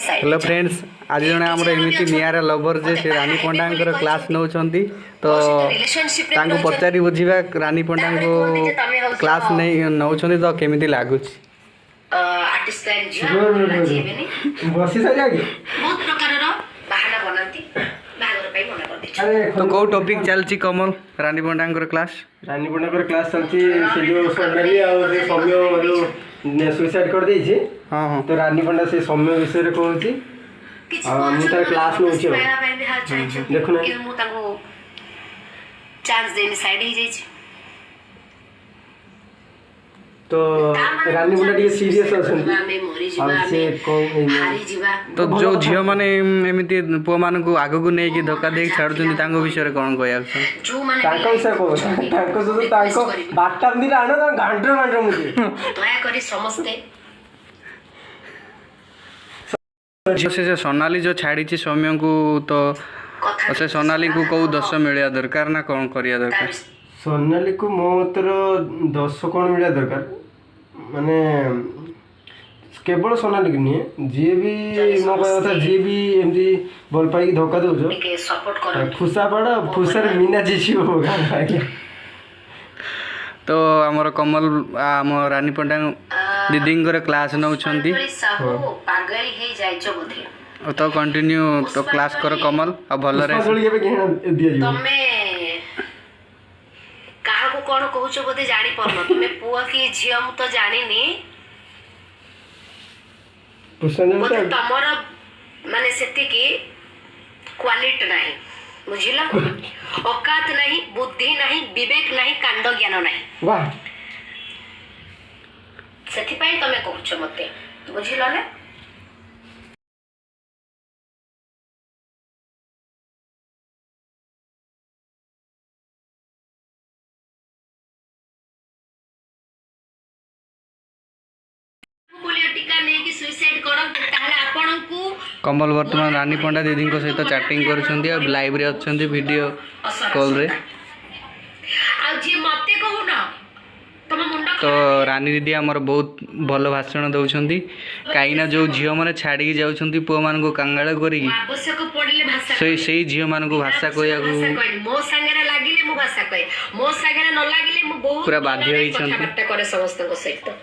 Hello friends, आज जने आमर एमती निआरा लवर जे से रानी पंडा क्लास नौ तो तांको पचारि बुझा रानी पंडा को क्लास नहीं नौ तो केमी लगुच तो कौ टॉपिक चलती कमल रानी पंडा क्लास चलती से जो सोनाली सौम्य सुइसाइड कर देछि। हाँ हाँ तो रानी पंडा से सौम्य विषय रे कहूची मु तार क्लास नो छी देखो ना मु ताको चांस देनी साइड ही जाई छी। तो रानी पंडा टी सीरियस अछन और से को तो जो झियो माने एमिति पुआ मान को आगो को नहीं कि धोखा दे छाड़ुचंदी तांको विषय कोन कहया जो माने तांको से को तांको जो तांको बाटा दिन आनो त घंटे मुझे दया करी समझते से सोनाली जो छाड़ी सौम्य को तो से सोनाली को कौ दस मिलिया दरकार ना कौन करिया दरकार। सोनाली को मो तर 10 कौन मिलिया दरकार माने केवल सोनाली की नहीं जी भी मो कहया था जी भी एमती बल पाई धोखा दो जो के सपोर्ट कर फुसा पड़ा फुसर मीना जीसी होगा। तो आमर कमल आम रानी पंडा दीदी क्लास नौछंती पागल हे जाइछो बोधे तो कंटिन्यू तो क्लास कर कमल आ भल रे तमे काहा को कोन कहउछो बोधे जानि परनो तमे पुआ की झिया मु तो जानिनी बोधे तमर माने सेति की क्वालिटी नाही बुझिला औकात नहीं बुद्धि नहीं विवेक नहीं कांड ज्ञान नहीं वाह सेति पई तमे कहउछो मते बुझिला ने सुइसाइड करम ताहले आपन को कमल वर्तमान रानी पंडा दीदी सहित चैटिंग कर लाइव रे अच्छी वीडियो कॉल रे आ जे मते कहू ना तम मुंडा तो रानी दीदी आमर बहुत भल भाषण दौरान कहीं जो झील मैंने छाड़ी जाऊँच पुआ मान को कांगाल कर आवश्यक पड़ले भाषा से झील मान को भाषा कहया मो संगे लागिले मो भाषा कहे मो संगे न लागिले मो बहुत पूरा बाध्य कथाबार्ता करे समस्त को सहित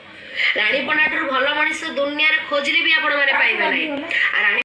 रानी पंडाटर भल मनीष दुनिया खोजले भी आपण माने पाइबे नहीं।